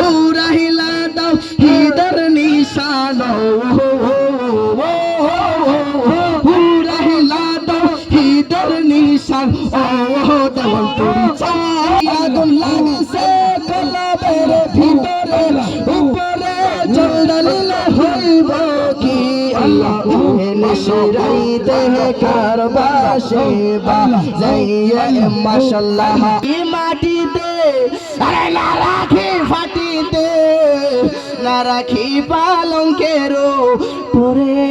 উড়াইলা দাও হিদার নিশানো উড়াইলা দাও হিদার নিশান ও দেওয়ানপুরি চাই আগুন লাগছে কলবের ভিতরে উপরে জল ঢালিলে হইব কি আল্লাহ নিশিরাই দেহ কারবাসে বা যাইয়া মাশাআল্লাহ কি মাটিতে আরে না রাখি ফাটিতে না রাখি পালঙ্কের পরে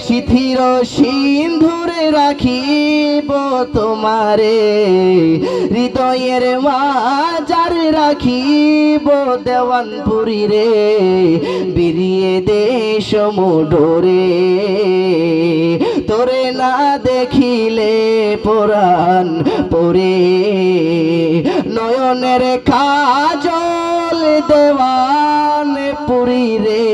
শিথির সিন্ধুরে রাখিব তোমারে হৃদয়ের মাঝারে রাখিব দেওয়ানপুরি রে বিরিয়ে দেশ মোডরে তোরে না দেখিলে পরাণ পরে নয়নের কাজল দেওয়ানপুরি রে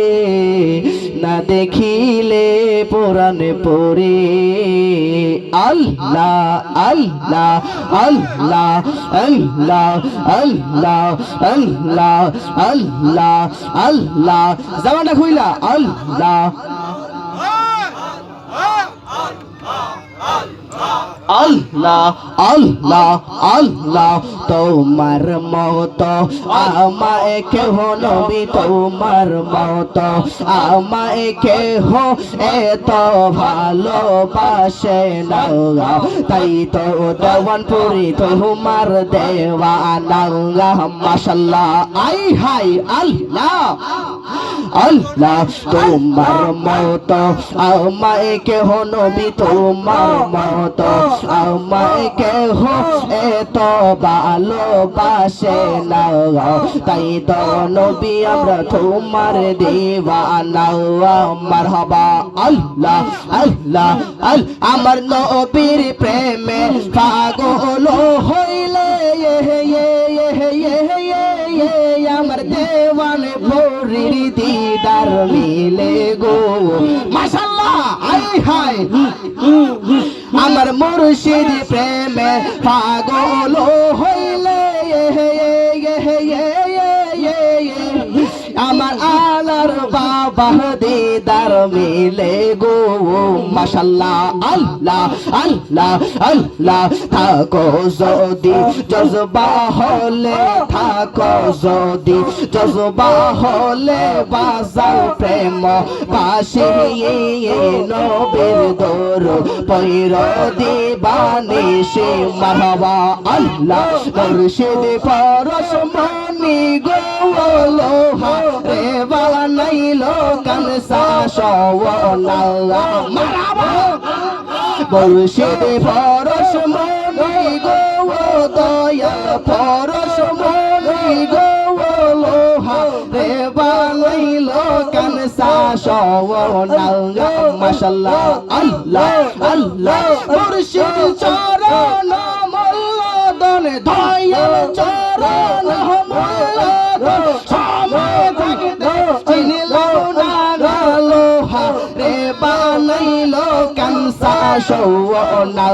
না দেখিলে পরাণ পরে আল্লাহ আল্লাহ আল্লাহ আল্লাহ আল্লাহ আল্লাহ আল্লাহ আল্লাহ জামানটা খুইলা আল্লাহ আল্লাহ আল্লাহ আল্লাহ তোমার মত আমায় কেহ নবী তোমার মত আমায় কেহ এত ভালোবাসে না তাই তো দেওয়ানপুরি তোমার দেওয়ানা মাশাআল্লাহ আই হাই আল্লাহ আল্লাহ তোমার মত আমায় কেহ নবী তোমার মত আমায় কেহ এত ভালোবাসে না তাই তো নবী আমরা তোমার দেওয়ানা মারহাবা আল্লাহ আল্লাহ আল আমার নবীর প্রেমে পাগল হইলে আমার দেওয়ান ভরির দিদার মিলে গো মাশাআল্লাহ আই হাই আমার মুর্শিদ প্রেমে পাগল হইলে আমার আলার বাবা দিদার মিলে গো মাশাআল্লাহ আল্লাহ আল্লাহ আল্লাহ থাকো যদি জজবা হলে থাকো যদি জজবা হলে বাজাও প্রেম পাশে নবীর দর পৈর দিবানি সে মারহাবা আল্লাহ মুর্শিদ পরশমণি গো লোহা রে বানাইলো কানসা সওনা মারহাবা মুর্শিদ পরশমণি গো দয়া পরশমণি গো লোহা রে বানাইলো কানসা সওনা মাশাআল্লাহ আল্লাহ আল্লাহ মুর্শিদ চরণ মল্লদন দয়াল চরণ মল্লদন সময় থাকতে চিনিলো না লোহা রে বানাইলো কানসা সওনা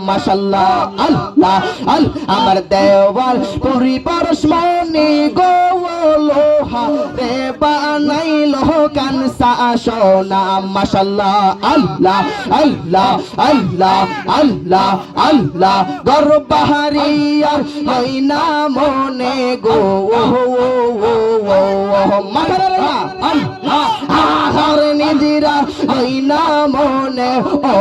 মাশাআল্লাহ আল্লাহ আল আমার দেওয়াল পুরি পরশমণি গো লোহা রে বানাইলো কানসা সোনা মাশাআল্লাহ আল্লাহ আল্লাহ আল্লাহ আল্লাহ আল্লাহ গর্বহারিয়ার মইনা মনে গো মাশাআল্লাহ আল্লাহ আহার নিদিরা মইনা মনে ও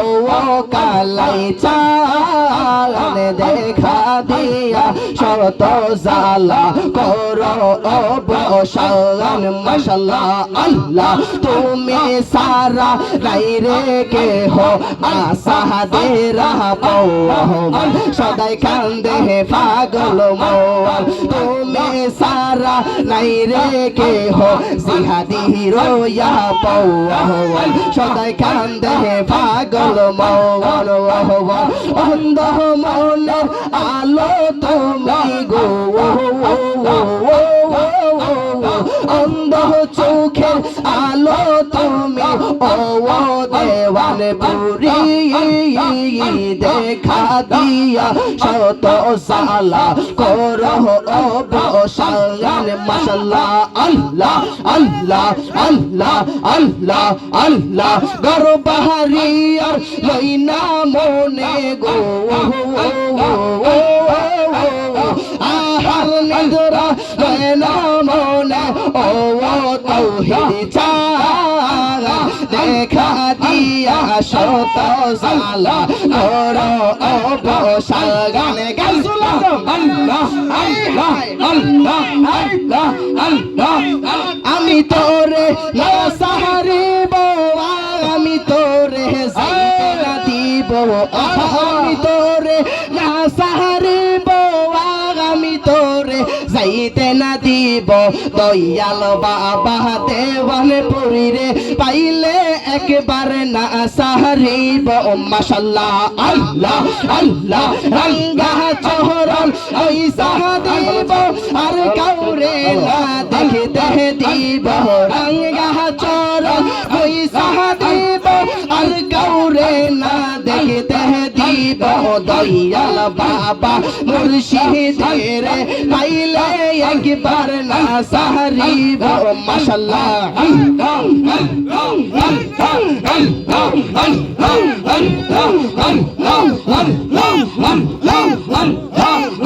কালাই চান দেখা দিয়া শত জালা করো অবসান মাশাআল্লাহ আল্লাহ তুমি সারা নাই রে কে হো আশা দেরা পৌমান সদাই কান্দে পাগল মন তুমি সারা নাই রে কে হো জিহাদি রোয়া পৌমান সদাই কান্দে পাগল মন অন্ধ মনের আলো তুমি গো অন্ধ চোখের আলো তুমি ও দেওয়ানপুরি দেখা দিয়া শত সালা করো অবসান মাশাআল্লাহ আল্লাহ আল্লাহ আল্লাহ আল্লাহ আল্লাহ গর্বহারিয়ার লইনা মনে গো আহার নিদ্রা লইনা মনে ও তাওহীদ চারা দেখা দিয়া শত সালা করো অবসান গানে গাইছিলাম আল্লাহ আল্লাহ আল্লাহ আল্লাহ আল্লাহ আমি তোরে না সাহারিব আমি তোরে যাইতে না দিব আমি তোরে না সাহারিব আমি তোরে যাইতে না দিব দয়াল বাবা দেওয়ানপুরী রে পাইলে একবার না সাহারিব মাশাআল্লাহ আল্লাহ আল্লাহ রঙ্গা চহরন ওই সাহাদিব আর কাউরে না দেখতে দিব রঙ্গা চহরন ওই সাহাদিব আর কাউরে না দেখতে দিব দয়াল বাবা মুর্শিদের পাইলে একবার না সাহারিব মাশাআল্লাহ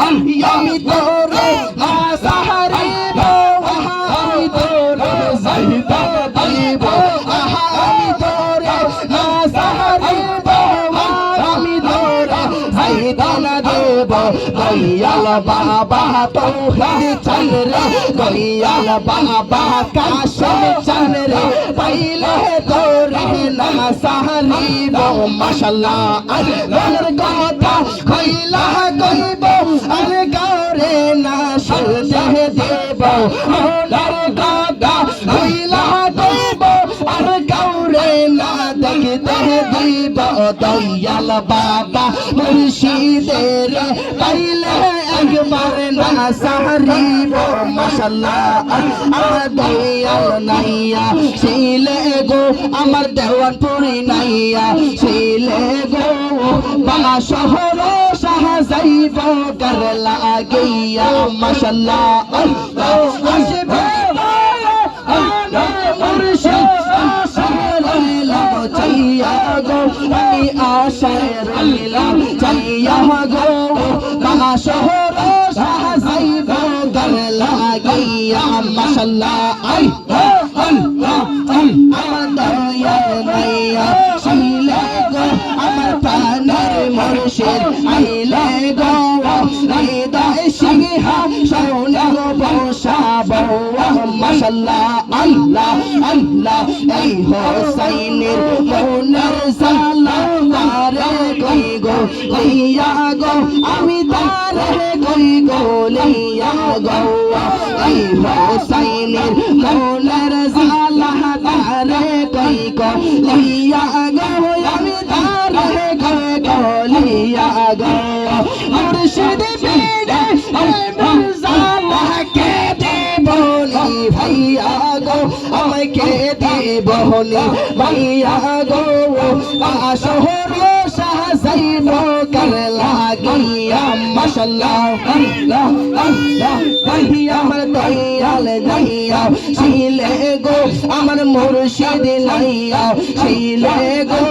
আমি তোরে না সাহারিব আমি তোরে যাইতে দিব আমি তোরে না সাহারিব আমি তোরে যাইতে না দেব দয়াল বাবা তাওহীদ চান রে দয়াল বাবা কাশেম চান রে পাইলে তোরে না সাহারিব মাশাআল্লাহ মনের কথা কইলা কইব আর কাউরে না শুনতে দেব মনের কথা কইলা কইব আর কাউরে না দেখতে দিব দয়াল বাবা মুর্শিদের পাইলে একবার না সাহারিব মাশাআল্লাহ আমার দয়াল নাইয়া ছিলে গো আমার দেওয়ানপুরী নাইয়া ছিলে গো বাংলা শহর শাহ যাইব কর লাগিয়া মাশাআল্লাহ আল্লাহ আসবে আমি আশায় রইলাম চাইয়া গো বাংলা শহর শাহ যাইব কর লাগিয়া মাশাআল্লাহ আল্লাহ আল্লাহ আমার দয়াল নাইয়া ছিলে গো আমার প্রাণের মুর্শিদ আইলে গো হৃদয় সিংহা সোনা বসাবো মাশাআল্লাহ আল্লাহ আল্লাহ এই হোসাইনের মনের জালা তারে কই গো লইয়া গো আমি তারে কই গো লইয়া গো এই হোসাইনের মনের জালা তারে কই গো লইয়া গো আমি তারে কই গো লইয়া গো মুর্শিদ বিনে আমার জালা কে দেবনি ভাইয়া গো আমাকে দেবনি ভাইয়া গো শহর শাহ যাইব কর লাগিয়া মাশাআল্লাহ আল্লাহ আল্লাহ ভাইয়া আমার দয়াল নাইয়া ছিলে গো আমার মুর্শিদ নাইয়া ছিলে গো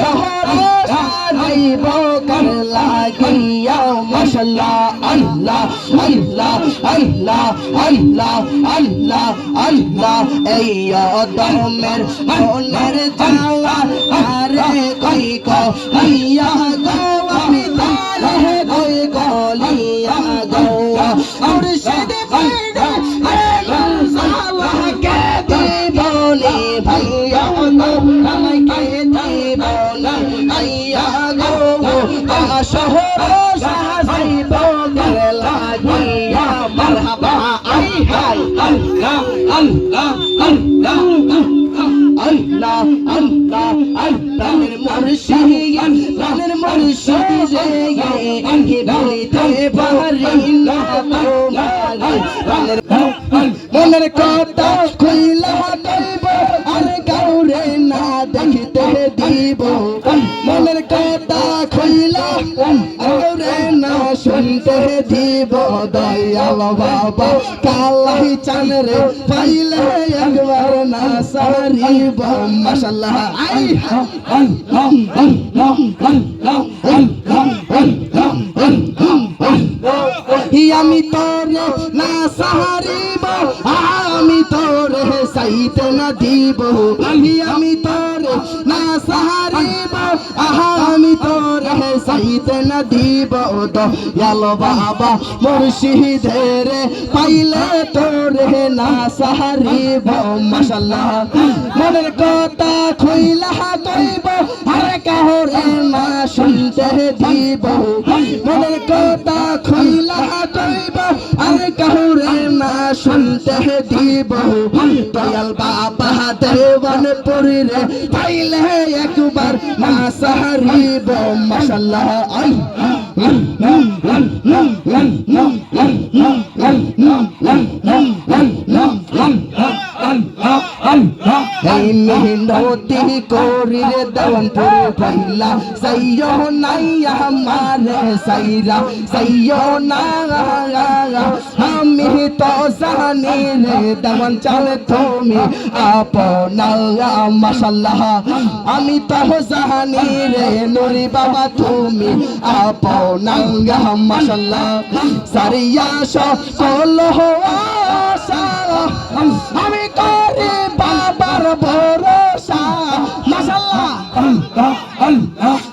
শহর শাহ যাইব কর লাগিয়া মাশাআল্লাহ আল্লাহ আল্লাহ আল্লাহ আল্লাহ আল্লাহ আল্লাহ এই দমের মনের জালা আরে কই কো লিয়া গো আমি তারে কই কো লিয়া গো মুর্শিদ ভাইয়া আমার জালা কে দেবনি ভাইয়া গো আমাকে দেবনি আইয়া গো শহর শাহ যাইব কর লাগিয়া মারহাবা আই হাই আল্লাহ আল্লাহ আল্লাহ আল্লাহ আল্লাহ আল্লাহ মুর্শিদ কে বলিতে পারি না মনের কথা খুইলা দেব আর কাউরে না দেখতে দিব মনের কথা খুইলা ইয়ালো বাবা কালাই চান রে পাইলে একবার না সারিব মাশাআল্লাহ আই আমি তোরে না সাহারিব আমি তোরে সাইতে না দিব আমি তোরে না সাহারিব আমি তোরে সাইতে না দিব দয়ালো বাবা মুর্শিদের পাইলে তোরে না সাহারিব মাশাআল্লাহ মনের কথা খুইলা কইব আর কাহরে না শুনতে দিব মনের কথা খুইলা কইব আর কাহরে না শুনতে দিব দয়াল বাবা দেওয়ানপুরে পাইলে একবার না সাহারিব মাশাআল্লাহ আই এই মিনতি করি রে দেওয়ানপুর পাইলা সাইয়ো নাই আমারে সাইরা সাইয়ো না আমি তো জানি রে দেওয়ান চলে তুমি আপনা মাশাআল্লাহ আমি তো জানি রে নুরি বাবা তুমি আপনা মাশাআল্লাহ সারিয়া সকল আশা আমি করি বাবার ভরসা মাশাআল্লাহ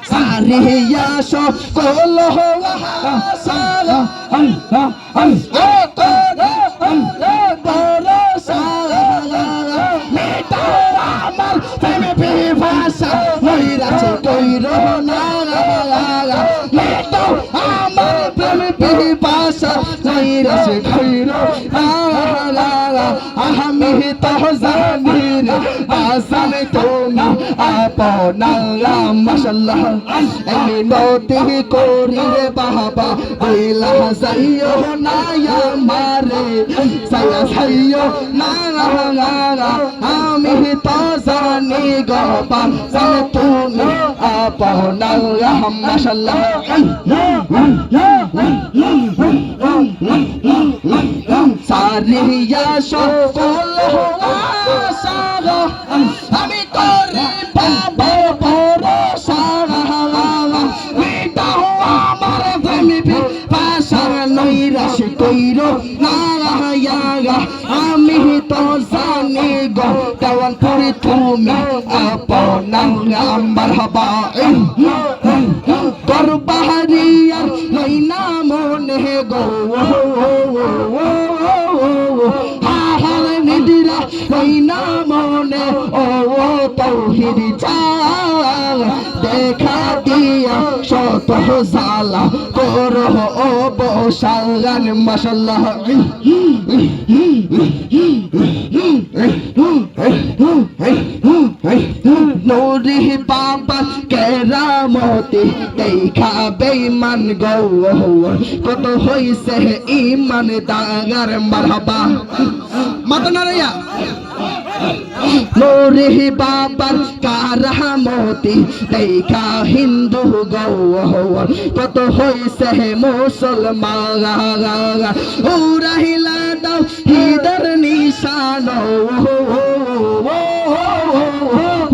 সারিয়া সকল আশা ভরসা মেটা আমার প্রেমে বিভাষা হইরাছে কইর না মেটা আমার প্রেমে বিভাষা হইরাছে কইর আমি তো জানি রে আসান তুমি আপনা মাশাআল্লাহ আমি নতি করি রে বাবা বইলা সাইয়ো না আমারে সায়া সাইয়ো না আমি তো জানি গো বাবা তুমি আপনা মাশাআল্লাহ সারিয়া সকল আশা আমি করি বাবা ভরসা মিটাও আমার প্রেমে ভাষা নৈরাশ কইর না আমি তো জানি গো দেওয়ানপুরে তুমি আপনা মারহাবা দরবারিয়া নইনা মনে গো নিদিরা নইনা মনে ও তৌহিদ চাল দেখা দিয়া শত জালা করো ও বসাগান মাশাআল্লাহ নুরি বাবা কেরামতি দেখা বেঈমান গো কত হইছে ঈমান দাগার মারহাবা মাতনারিয়া নুরি বাবার কারামতি দেখা হিন্দু গো কত হইছে মুসলমান উরাহিলা দাও হিদর নিশান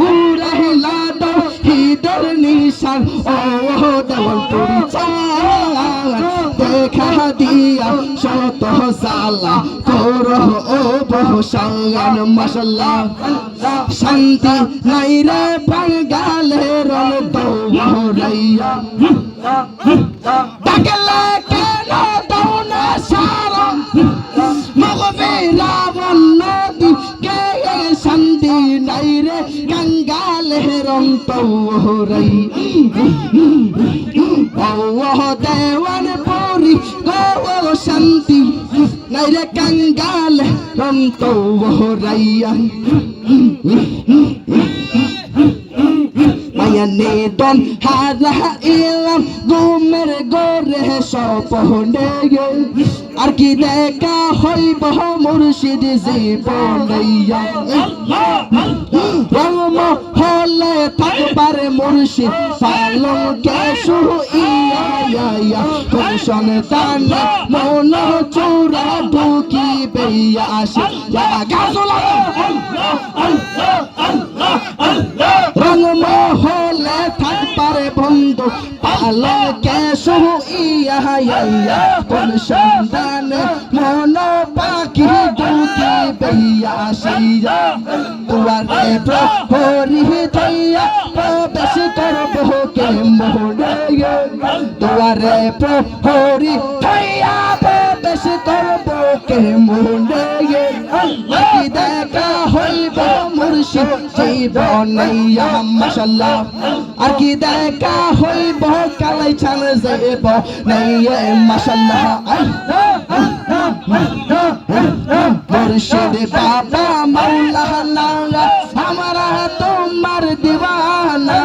উরাহিলা দাও হিদর নিশান ও দেওয়ানপুরি চাল দেখা দিয়া শত জালা করো ও বহসান মাশাআল্লাহ শান্তি নাই রে বাঙালের দৌড়াইয়া ডাকলে কেন দাও না সারা মগবে রাবণ নদী কে শান্তি নাই রে গঙ্গালের দৌড়াই ও দেওয়ানপুরি গো শান্তি নাই রে গঙ্গাল দৌড়াইয়া নিদন হারাইলাম ঘুমের ঘরে স্বপ্নে আর কি দেখা হইব মুর্শিদ জীবনে রঙম হলে থাকবার মুর্শিদ পালঙ্কে শুইয়া কোন সন্তান মন চূড়া ঢুকিবে আসে রঙম হলে থাকবার বন্ধু পালঙ্কে শুইয়া কোন সন্তান মন পাখি ঢুকিবে আসে দুয়ারে প্রহরী থইয়া প্রবেশ করব কে মোহনে দুয়ারে প্রহরী থইয়া প্রবেশ করব কে মোহনে কি দেখা হইব মুর্শিদ জীবনাইয়া মাশাআল্লাহ আর কি দেখা হইব কালাই ছান যাইব নাইয়া মাশাআল্লাহ মুর্শিদ বাবা মাওলানা हमारा तुम्हार दीवाना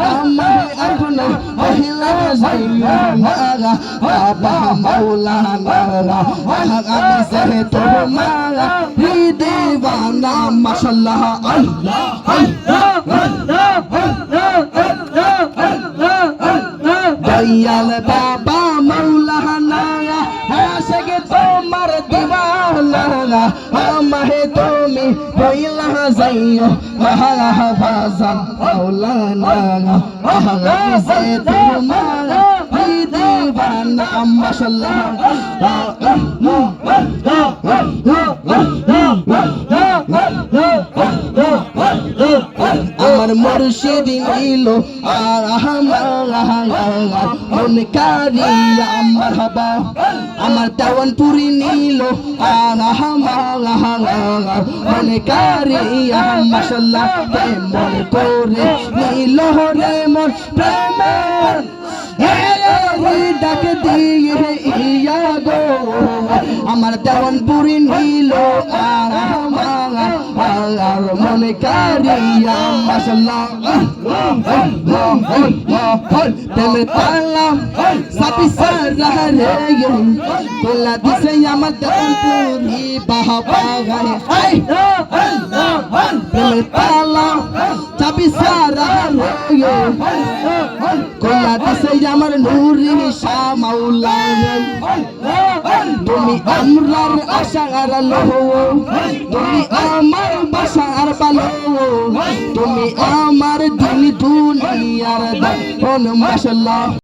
हमारे अपना महिला ज़ैनागा बाबा मौलाना हम से तुम्हारा ही दीवाना माशाल्लाह दयाल बाबा मौलाना आशिक तुम्हार दीवाना हमारे तुमी पहिला जाइयो महाबाजा मौलाना हम से तुम्हारा ही दीवाना माशाल्लाह আমার মুর্শিদ নীল মন কারিয়া মারহাবা আমার দেওয়ানপুরি নীল মন কারিয়া মাশাআল্লাহ মন করে নীল রে মন প্রেমের ডাক দিয়ে ইয়া গো আমার দেওয়ানপুরি নীল আর মনে কারিয়া মাশাআল্লাহ তেলে তালাম সাপি সারা রে তোলা দিছে আমার দেওয়ানপুরি বাবা গায়ে আই তেলে তালাম সাপি সারা রে কোলা দিছে আমার নূরি শাহ মাওলা তুমি আমরার আশার আলো তুমি আমার বাসার ভালো তুমি আমার দিন দুনিয়ার দান মাশাআল্লাহ।